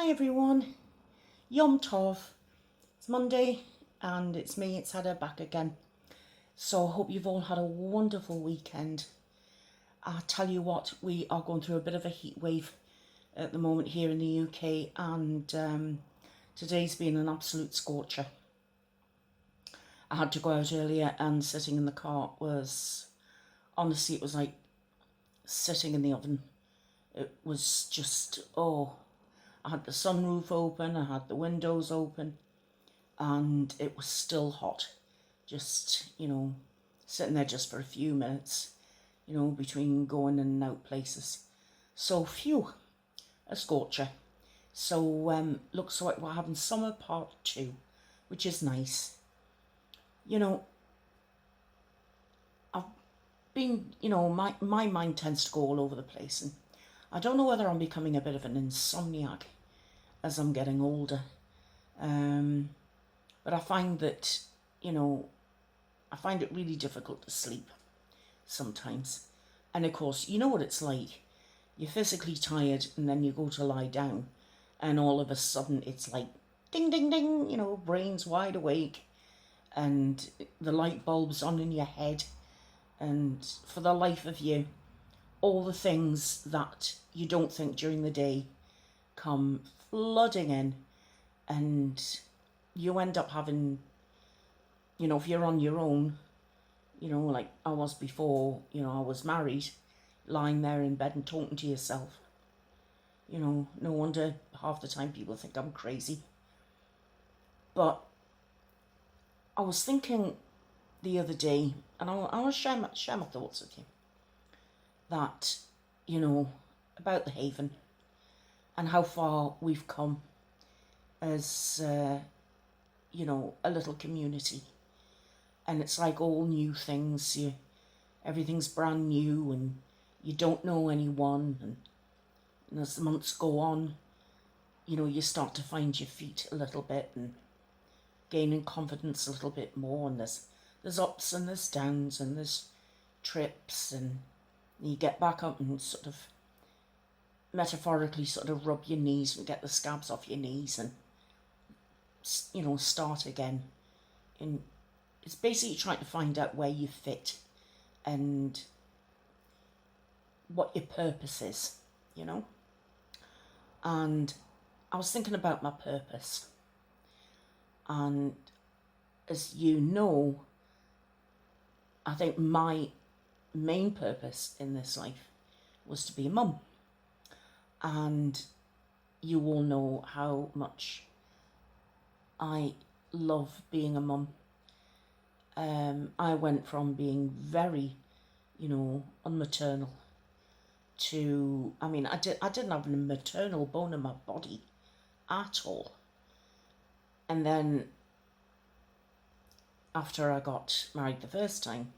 Hi everyone, Yom Tov. It's Monday and it's me, it's Hada back again. So I hope you've all had a wonderful weekend. I tell you what, we are going through a bit of a heat wave at the moment here in the UK, and today's been an absolute scorcher. I had to go out earlier and sitting in the car was, honestly, it was like sitting in the oven. It was just, I had the sunroof open, I had the windows open, and it was still hot. Just, sitting there just for a few minutes, between going in and out places. So, phew, a scorcher. So, looks like we're having summer part 2, which is nice. I've been, my mind tends to go all over the place, and I don't know whether I'm becoming a bit of an insomniac as I'm getting older. But I find that, I find it really difficult to sleep sometimes. And of course, you know what it's like. You're physically tired and then you go to lie down and all of a sudden it's like ding, ding, ding, brain's wide awake and the light bulb's on in your head. And for the life of you, all the things that you don't think during the day come flooding in, and you end up having, if you're on your own, like I was before, I was married, lying there in bed and talking to yourself. No wonder half the time people think I'm crazy. But I was thinking the other day, and I want to share my thoughts with you, that, about the Haven and how far we've come as, a little community. And it's like all new things. Everything's brand new and you don't know anyone. And as the months go on, you start to find your feet a little bit and gaining confidence a little bit more. And there's ups and there's downs and there's trips, and you get back up and sort of metaphorically sort of rub your knees and get the scabs off your knees and, start again. And it's basically trying to find out where you fit and what your purpose is, And I was thinking about my purpose. And as you know, I think my main purpose in this life was to be a mum. And you all know how much I love being a mum. I went from being very, unmaternal to, I didn't have a maternal bone in my body at all. And then after I got married the first time,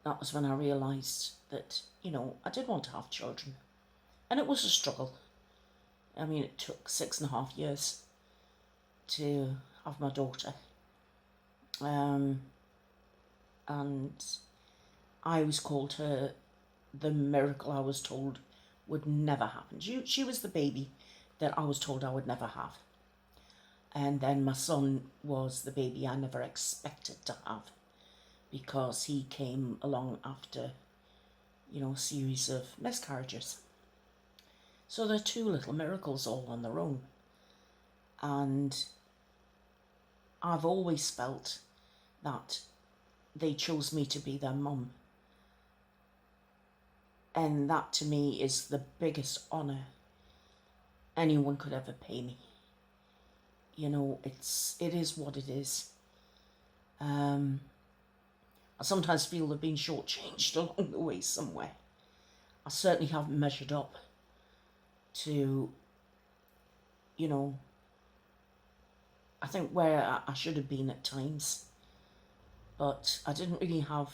that was when I realised that, I did want to have children. And it was a struggle. It took 6.5 years to have my daughter. And I always called her the miracle I was told would never happen. She was the baby that I was told I would never have. And then my son was the baby I never expected to have, because he came along after, a series of miscarriages. So they're two little miracles all on their own. And I've always felt that they chose me to be their mum. And that to me is the biggest honour anyone could ever pay me. It is what it is. I sometimes feel they've been shortchanged along the way somewhere. I certainly haven't measured up to, I think where I should have been at times. But I didn't really have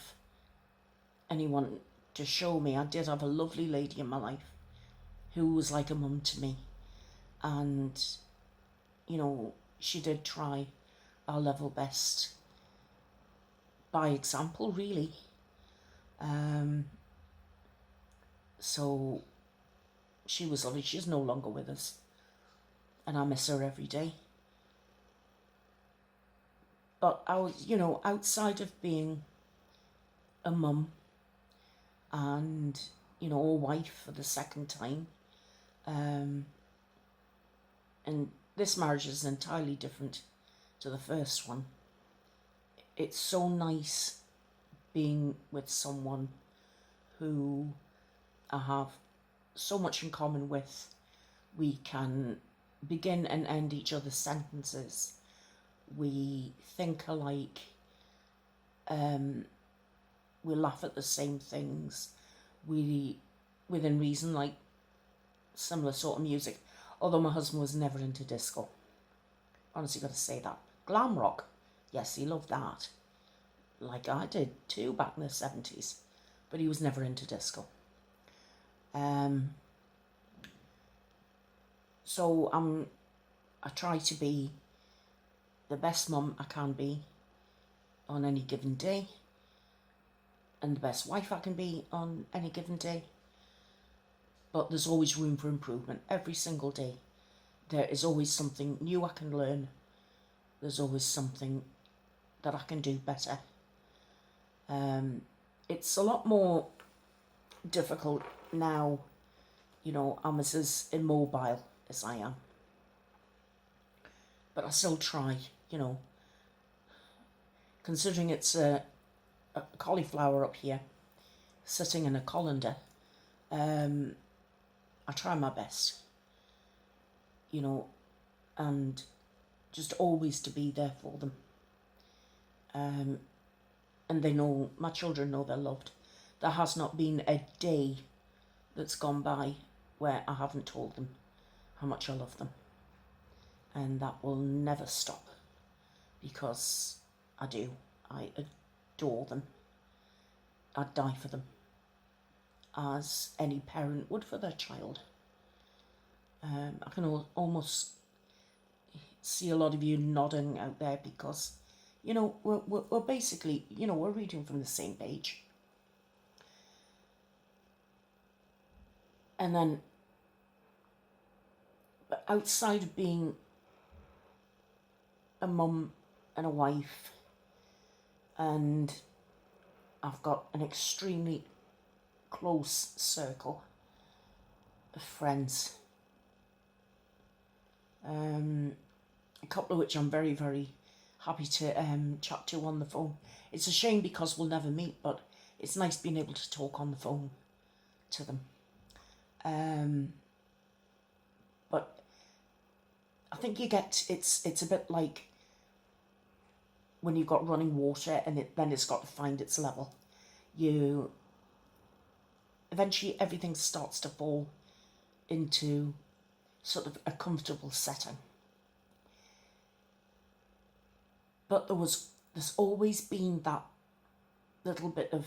anyone to show me. I did have a lovely lady in my life who was like a mum to me. And, she did try our level best by example, really. So she was lovely. She's no longer with us. and I miss her every day. But I was, outside of being a mum and, a wife for the second time, and this marriage is entirely different to the first one. It's so nice being with someone who I have so much in common with. We can begin and end each other's sentences. We think alike. We laugh at the same things. We, within reason, like similar sort of music. Although my husband was never into disco. Honestly, got to say that. Glam rock. Yes, he loved that. Like I did too back in the 70s. But he was never into disco. So I try to be the best mum I can be on any given day, and the best wife I can be on any given day. But there's always room for improvement every single day. There is always something new I can learn. There's always something that I can do better. It's a lot more difficult now, I'm as immobile as I am. But I still try, considering it's a cauliflower up here, sitting in a colander, I try my best, and just always to be there for them. And they know, my children know they're loved. There has not been a day that's gone by where I haven't told them how much I love them. And that will never stop, because I do. I adore them. I'd die for them, as any parent would for their child. I can almost see a lot of you nodding out there, because, we're basically, we're reading from the same page. And then, but outside of being a mum and a wife, and I've got an extremely close circle of friends, a couple of which I'm very, very happy to chat to on the phone. It's a shame because we'll never meet, but it's nice being able to talk on the phone to them. But I think you get, it's a bit like when you've got running water and then it's got to find its level. Eventually everything starts to fall into sort of a comfortable setting. But there's always been that little bit of,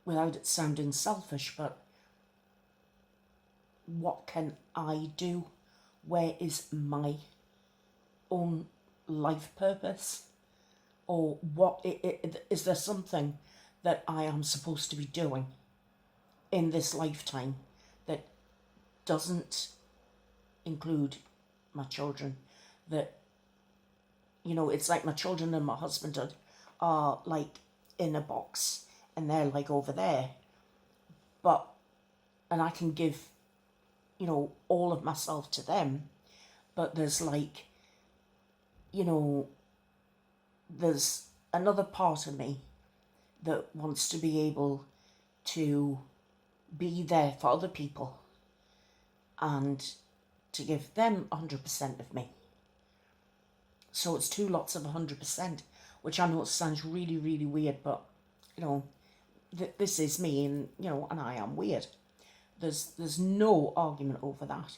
without it sounding selfish, but what can I do? Where is my own life purpose? Or is there something that I am supposed to be doing in this lifetime that doesn't include my children? That, it's like my children and my husband are like in a box and they're like over there. And I can give, all of myself to them. But there's like, there's another part of me that wants to be able to be there for other people and to give them 100% of me. So it's two lots of 100%, which I know sounds really, really weird, but, this is me, and, and I am weird. There's no argument over that.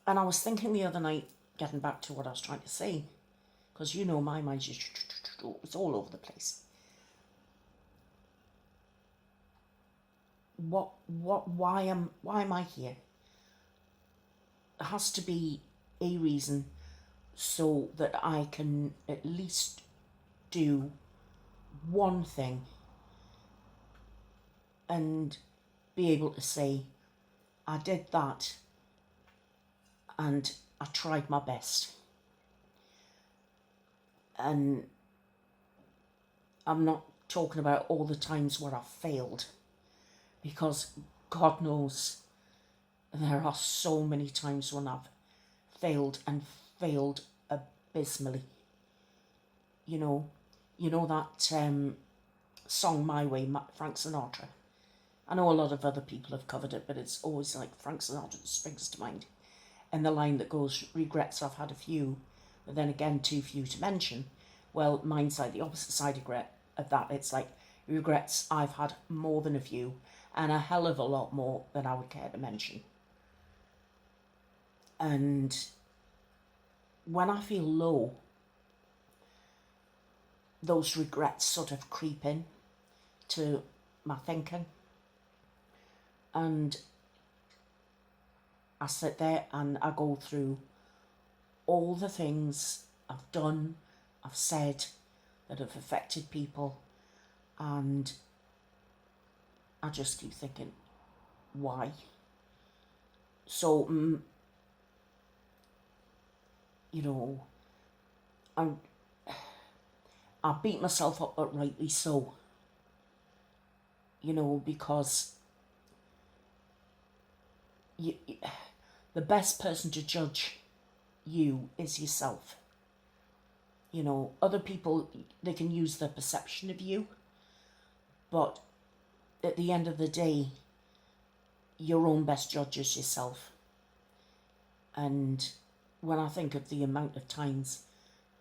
And I was thinking the other night, getting back to what I was trying to say, because my mind's just, it's all over the place. Why am I here? There has to be a reason so that I can at least do one thing and be able to say, I did that and I tried my best. And I'm not talking about all the times where I failed, because God knows there are so many times when I've failed and failed abysmally. You know that song My Way, Frank Sinatra. I know a lot of other people have covered it, but it's always like Frank Sinatra that springs to mind. And the line that goes, regrets I've had a few, but then again too few to mention. Well, mine's like the opposite side of that. It's like, regrets I've had more than a few, and a hell of a lot more than I would care to mention. And when I feel low, those regrets sort of creep in to my thinking. And I sit there and I go through all the things I've done, I've said, that have affected people, and I just keep thinking, why? So, I beat myself up, but rightly so. Because the best person to judge you is yourself. Other people, they can use their perception of you, but at the end of the day, your own best judge is yourself. And when I think of the amount of times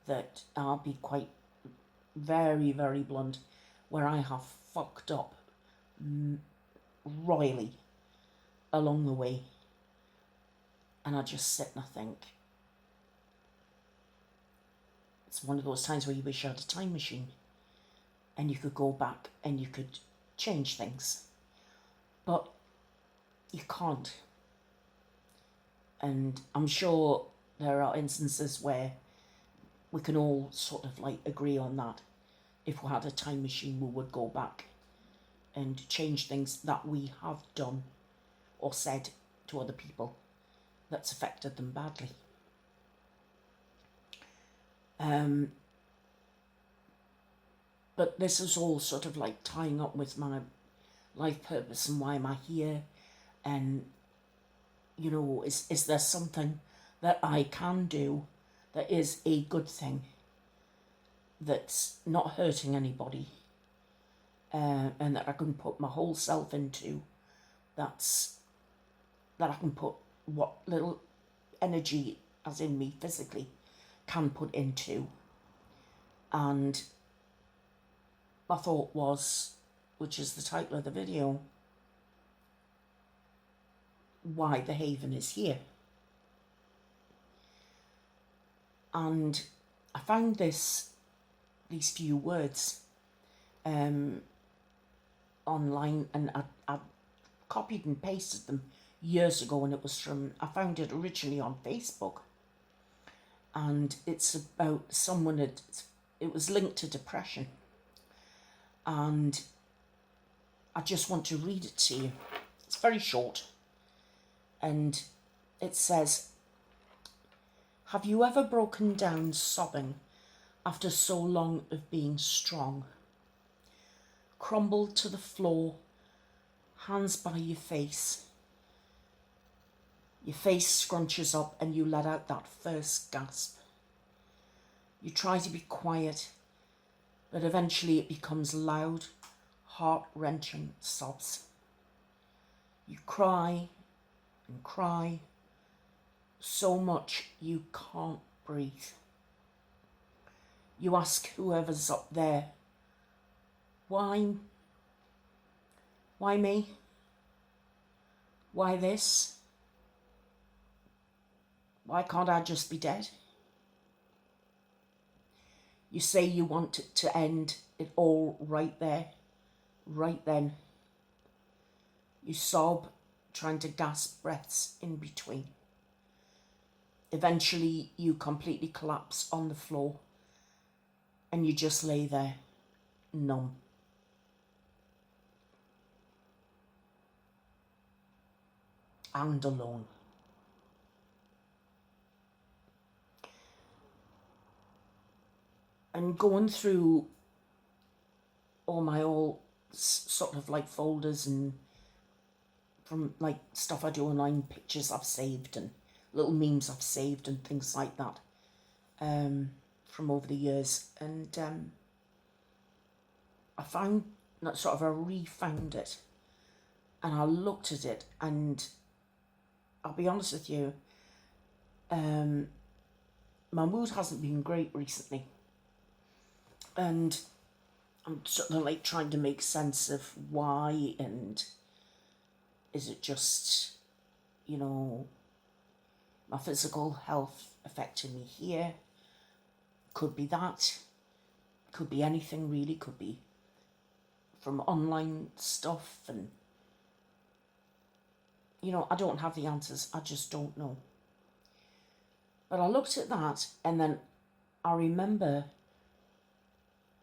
that I'll be quite very, very blunt, where I have fucked up royally along the way, and I just sit and I think, it's one of those times where you wish you had a time machine and you could go back and you could change things, but you can't. And I'm sure there are instances where we can all sort of like agree on that. If we had a time machine, we would go back and change things that we have done or said to other people that's affected them badly. But this is all sort of like tying up with my life purpose and why am I here, and is there something that I can do that is a good thing, that's not hurting anybody, and that I can put my whole self into, that I can put what little energy, as in me physically, can put into. And my thought was, which is the title of the video, why the Haven is here. And I found these few words online, and I copied and pasted them years ago, and I found it originally on Facebook, and it's about someone it was linked to depression, and I just want to read it to you. It's very short, and it says, have you ever broken down sobbing after so long of being strong? Crumbled to the floor, hands by your face scrunches up and you let out that first gasp. You try to be quiet, but eventually it becomes loud, heart-wrenching sobs. You cry and cry, so much you can't breathe. You ask whoever's up there, why me? Why this? Why can't I just be dead? You say you want it to end it all right there, right then. You sob, trying to gasp breaths in between. Eventually, you completely collapse on the floor and you just lay there, numb. and alone. And going through all my sort of like folders and from like stuff I do online, pictures I've saved and little memes I've saved and things like that from over the years. And I found that sort of I refound it and I looked at it, and I'll be honest with you, my mood hasn't been great recently. And I'm sort of like trying to make sense of why, and is it just, you know, my physical health affecting me here? Could be that. Could be anything really. Could be from online stuff, and, you know, I don't have the answers. I just don't know. But I looked at that, and then I remember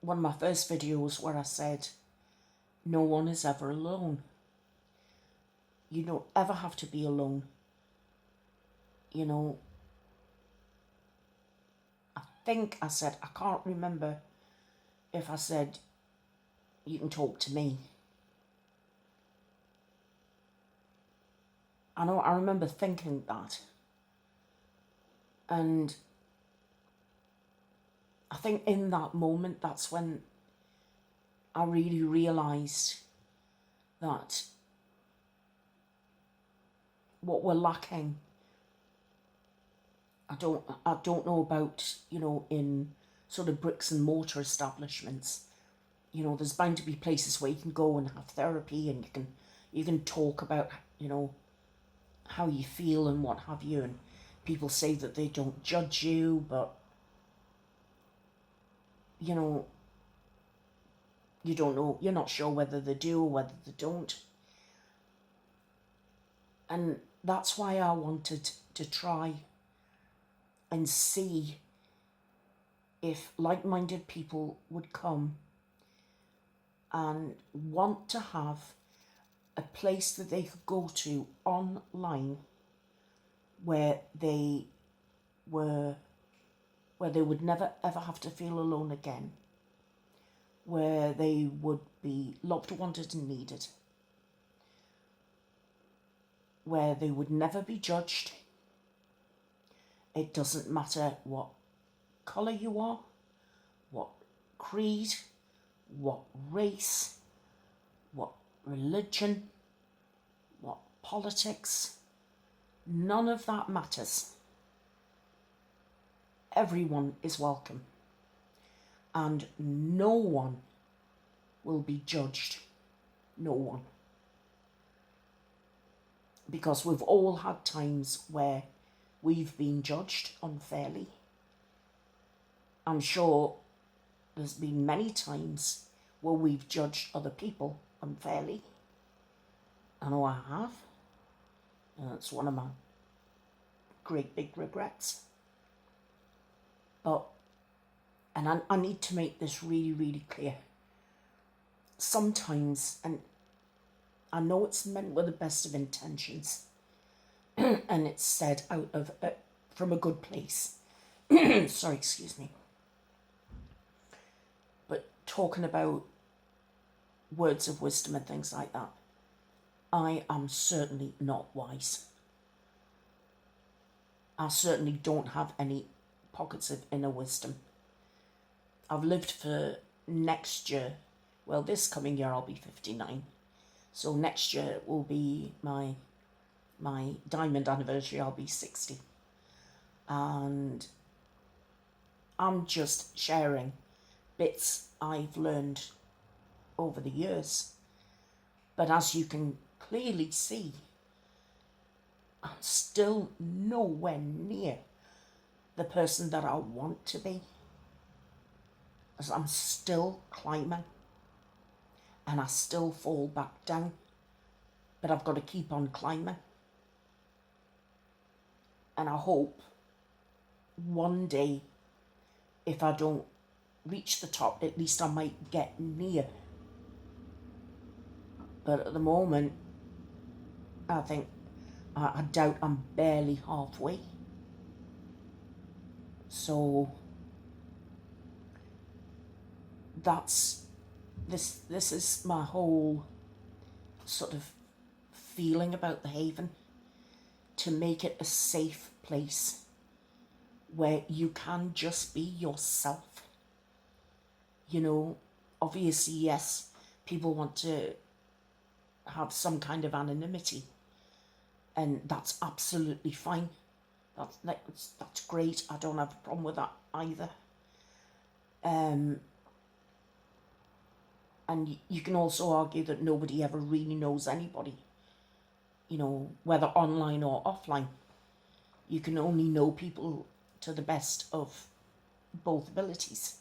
one of my first videos where I said, no one is ever alone. You don't ever have to be alone. You know, I think I said, I can't remember if I said, you can talk to me. I remember thinking that. And I think in that moment, that's when I really realised that what we're lacking, I don't know about, you know, in sort of bricks and mortar establishments. You know, there's bound to be places where you can go and have therapy, and you can talk about, you know, how you feel and what have you, and people say that they don't judge you, but, you know, you don't know, you're not sure whether they do or whether they don't. And that's why I wanted to try and see if like-minded people would come and want to have a place that they could go to online where they would never ever have to feel alone again, where they would be loved, wanted and needed, where they would never be judged. It doesn't matter what colour you are, what creed, what race, what religion, what politics. None of that matters. Everyone is welcome, and no one will be judged. No one. Because we've all had times where we've been judged unfairly. I'm sure there's been many times where we've judged other people unfairly. I know I have. And that's one of my great big regrets. But, and I need to make this really, really clear. Sometimes, and I know it's meant with the best of intentions, and it's said out of from a good place. Sorry, excuse me. But talking about words of wisdom and things like that, I am certainly not wise. I certainly don't have any pockets of inner wisdom. I've lived for next year, well, this coming year I'll be 59. So next year will be my diamond anniversary. I'll be 60. And I'm just sharing bits I've learned over the years. But as you can clearly see, I'm still nowhere near the person that I want to be. As I'm still climbing, and I still fall back down, but I've got to keep on climbing. And I hope one day, if I don't reach the top, at least I might get near. But at the moment, I think I doubt I'm barely halfway. So that's this is my whole sort of feeling about the Haven, to make it a safe place where you can just be yourself. You know, obviously, yes, people want to have some kind of anonymity, and that's absolutely fine. That's great. I don't have a problem with that either. And you can also argue that nobody ever really knows anybody, you know, whether online or offline. You can only know people to the best of both abilities.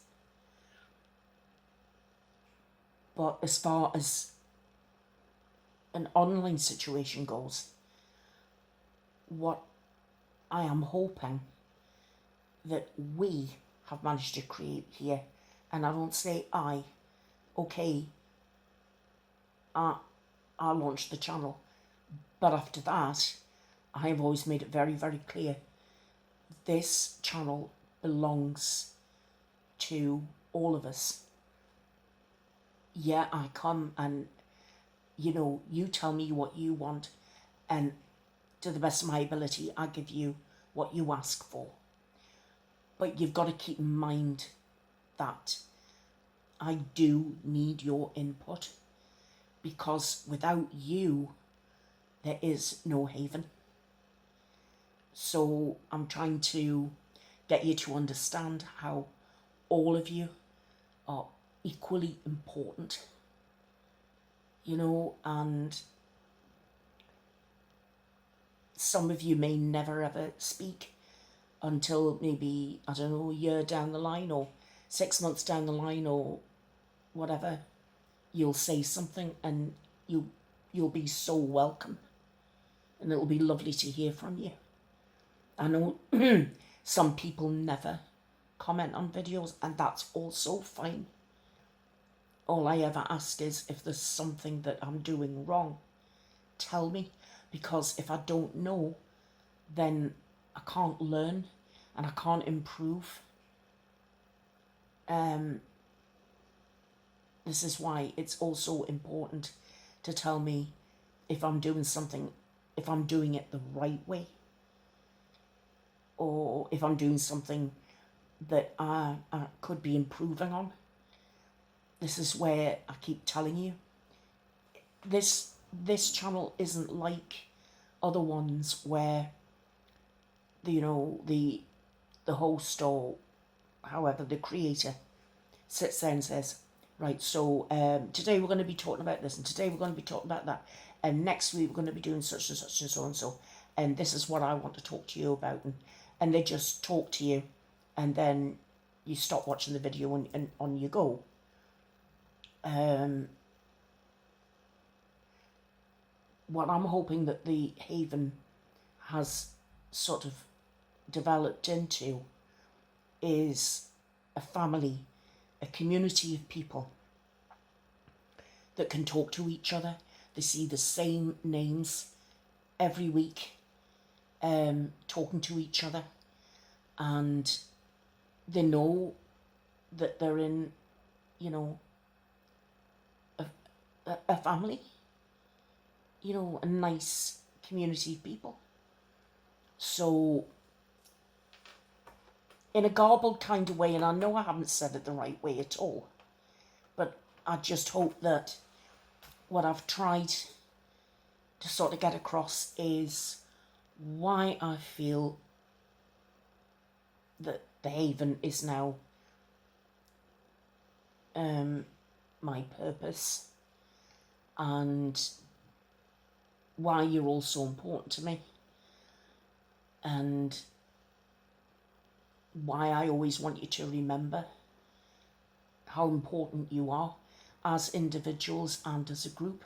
But as far as an online situation goes, what I am hoping that we have managed to create here, and I don't say I, okay, I launched the channel, but after that, I have always made it very, very clear, this channel belongs to all of us. Yeah, I come and, you know, you tell me what you want, and to the best of my ability, I give you what you ask for. But you've got to keep in mind that I do need your input, because without you, there is no Haven. So I'm trying to get you to understand how all of you are equally important, you know, and some of you may never ever speak until maybe, I don't know, a year down the line or 6 months down the line or whatever. You'll say something and you'll be so welcome, and it'll be lovely to hear from you. I know some people never comment on videos, and that's also fine. All I ever ask is, if there's something that I'm doing wrong, tell me, because if I don't know, then I can't learn and I can't improve. This is why it's also important to tell me if I'm doing something, if I'm doing it the right way, or if I'm doing something that I could be improving on. This is where I keep telling you, this channel isn't like other ones where, you know, the host or however the creator sits there and says, right, so today we're going to be talking about this, and today we're going to be talking about that, and next week we're going to be doing such and such and so and so, and this is what I want to talk to you about, and they just talk to you, and then you stop watching the video and on you go. What I'm hoping that the Haven has sort of developed into is a family, a community of people that can talk to each other. They see the same names every week, talking to each other, and they know that they're in, you know, a family, you know, a nice community of people. So in a garbled kind of way, and I know I haven't said it the right way at all, but I just hope that what I've tried to sort of get across is why I feel that the Haven is now my purpose, and why you're all so important to me, and why I always want you to remember how important you are as individuals and as a group.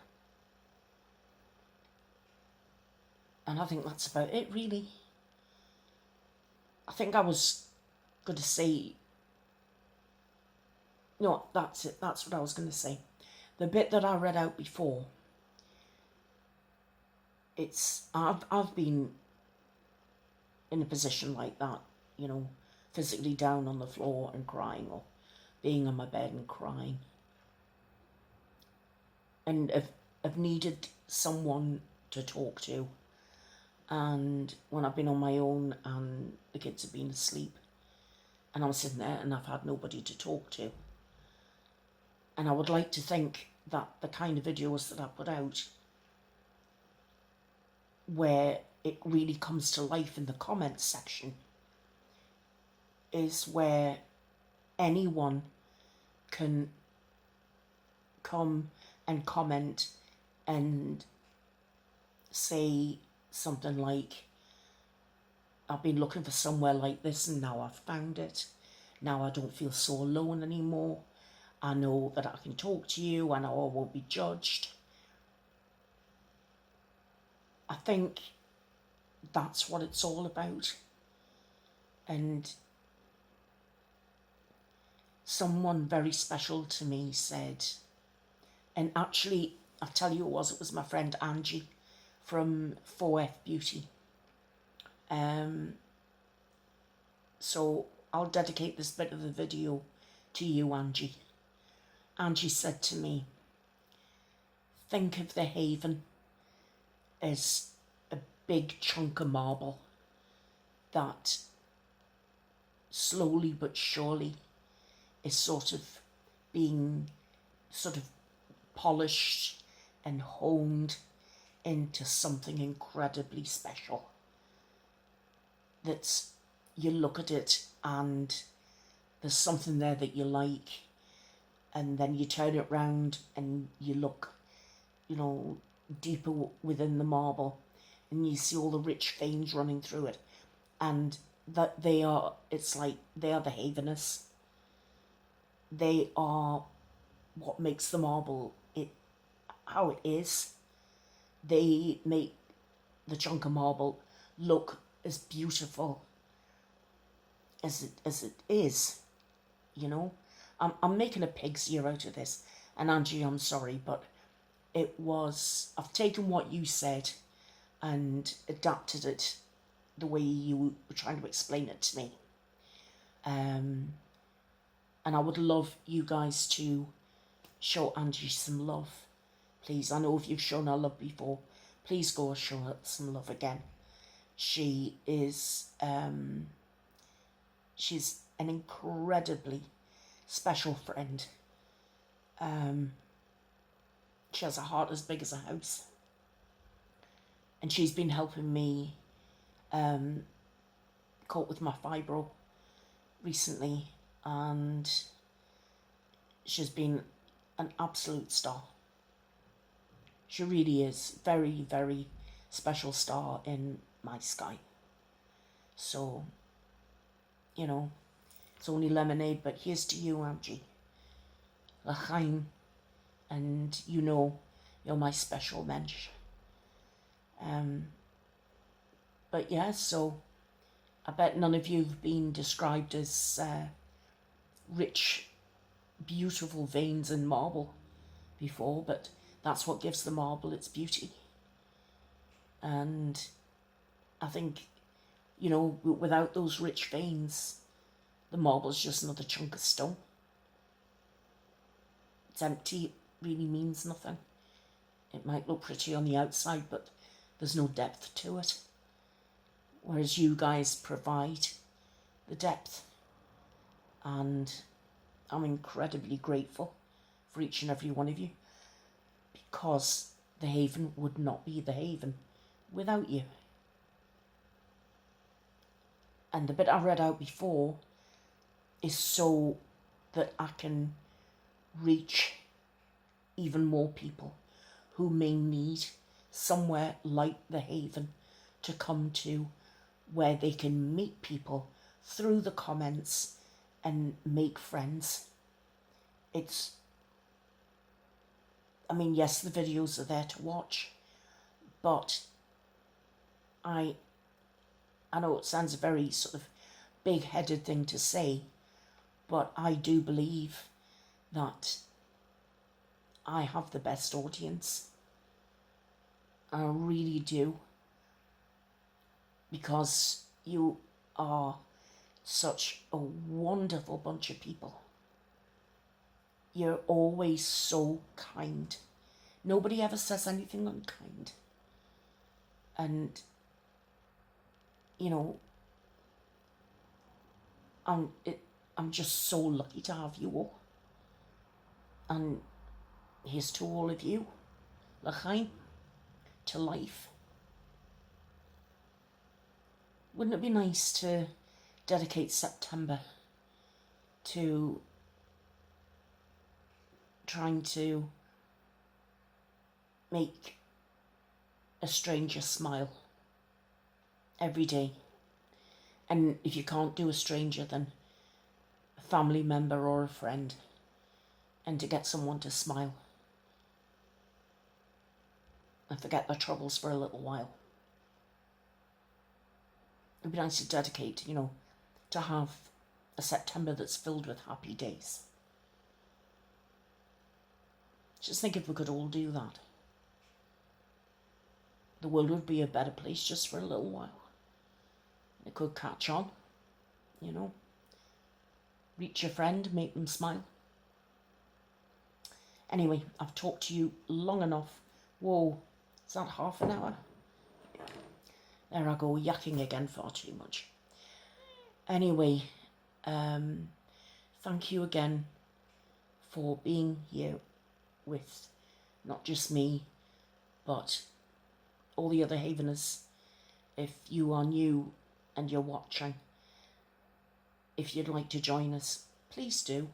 And I think that's about it, really. I think I was going to say, no, that's it, that's what I was going to say. The bit that I read out before I've been in a position like that, you know, physically down on the floor and crying, or being on my bed and crying. And I've needed someone to talk to. And when I've been on my own and the kids have been asleep, and I'm sitting there and I've had nobody to talk to. And I would like to think that the kind of videos that I put out, where it really comes to life in the comments section, is where anyone can come and comment and say something like, I've been looking for somewhere like this and now I've found it. Now I don't feel so alone anymore. I know that I can talk to you. I know I won't be judged. I think that's what it's all about. And someone very special to me said, and actually, I'll tell you it was my friend Angie from 4F Beauty. So I'll dedicate this bit of the video to you, Angie. Angie said to me, think of the Haven as a big chunk of marble that slowly but surely is sort of being polished and honed into something incredibly special. That's, you look at it and there's something there that you like, and then you turn it round and you look, you know, deeper within the marble and you see all the rich veins running through it, and that it's like they are the Haveness. They are what makes the marble how it is. They make the chunk of marble look as beautiful as it is, you know. I'm making a pig's ear out of this, and Angie, I'm sorry, but I've taken what you said and adapted it the way you were trying to explain it to me. And I would love you guys to show Angie some love. Please, I know if you've shown her love before, please go and show her some love again. She is, she's an incredibly special friend. She has a heart as big as a house. And she's been helping me cope with my fibro recently. And she's been an absolute star. She really is. Very, very special star in my sky. So, you know, it's only lemonade, but here's to you, Angie. L'chaim. And you know, you're my special mensch. But yeah, so I bet none of you have been described as rich, beautiful veins in marble before, but that's what gives the marble its beauty. And I think, you know, without those rich veins, the marble's just another chunk of stone. It's empty, it really means nothing. It might look pretty on the outside, but there's no depth to it. Whereas you guys provide the depth. And I'm incredibly grateful for each and every one of you, because the Haven would not be the Haven without you. And the bit I read out before is so that I can reach even more people who may need somewhere like the Haven to come to, where they can meet people through the comments and make friends. I mean, yes, the videos are there to watch, but I know it sounds a very sort of big-headed thing to say, but I do believe that I have the best audience. I really do, because you are such a wonderful bunch of people. You're always so kind. Nobody ever says anything unkind. And, you know, I'm just so lucky to have you all. And here's to all of you. L'chaim, to life. Wouldn't it be nice to dedicate September to trying to make a stranger smile every day? And if you can't do a stranger, then a family member or a friend, and to get someone to smile and forget their troubles for a little while. It'd be nice to dedicate, you know, to have a September that's filled with happy days. Just think if we could all do that. The world would be a better place just for a little while. It could catch on, you know. Reach your friend, make them smile. Anyway, I've talked to you long enough. Whoa, is that half an hour? There I go, yakking again, far too much. Anyway, thank you again for being here with not just me, but all the other Haveners. If you are new and you're watching, if you'd like to join us, please do.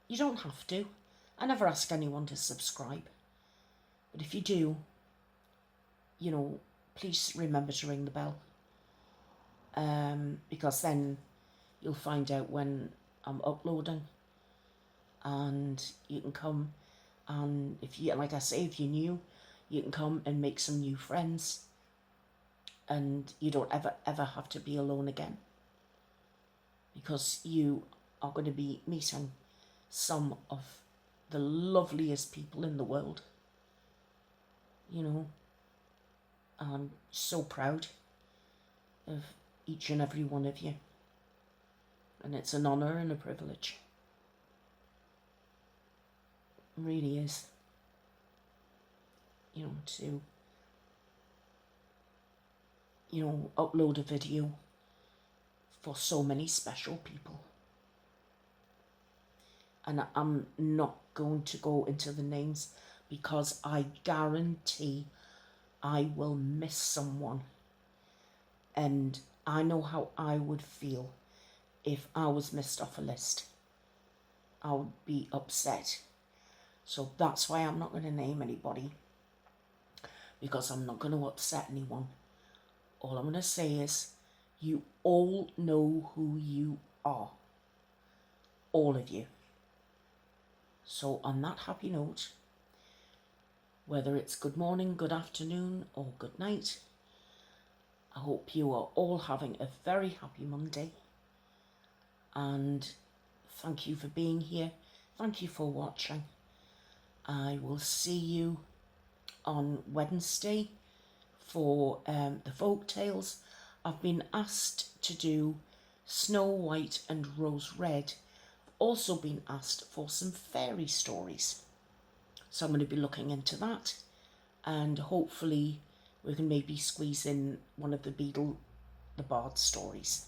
You don't have to. I never ask anyone to subscribe. But if you do, you know, please remember to ring the bell. Because then you'll find out when I'm uploading. And you can come, and if you, like I say, if you're new, you can come and make some new friends. And you don't ever have to be alone again. Because you are going to be meeting some of the loveliest people in the world. You know, I'm so proud of each and every one of you. And it's an honour and a privilege. It really is. You know, to, you know, upload a video for so many special people. And I'm not going to go into the names because I guarantee I will miss someone. And I know how I would feel if I was missed off a list. I would be upset. So that's why I'm not going to name anybody, because I'm not going to upset anyone. All I'm going to say is, you all know who you are. All of you. So on that happy note, whether it's good morning, good afternoon, or good night, I hope you are all having a very happy Monday. And thank you for being here. Thank you for watching. I will see you on Wednesday for the folk tales. I've been asked to do Snow White and Rose Red. I've also been asked for some fairy stories. So I'm going to be looking into that, and hopefully we can maybe squeeze in one of the Beadle the Bard stories.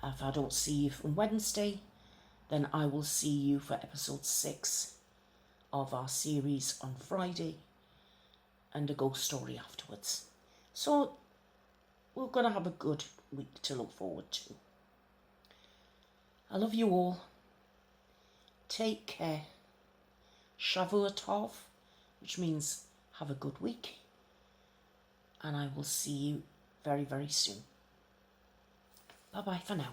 If I don't see you on Wednesday, then I will see you for episode 6 of our series on Friday, and a ghost story afterwards. So we're going to have a good week to look forward to. I love you all. Take care. Shavua Tov, which means have a good week. And I will see you very, very soon. Bye-bye for now.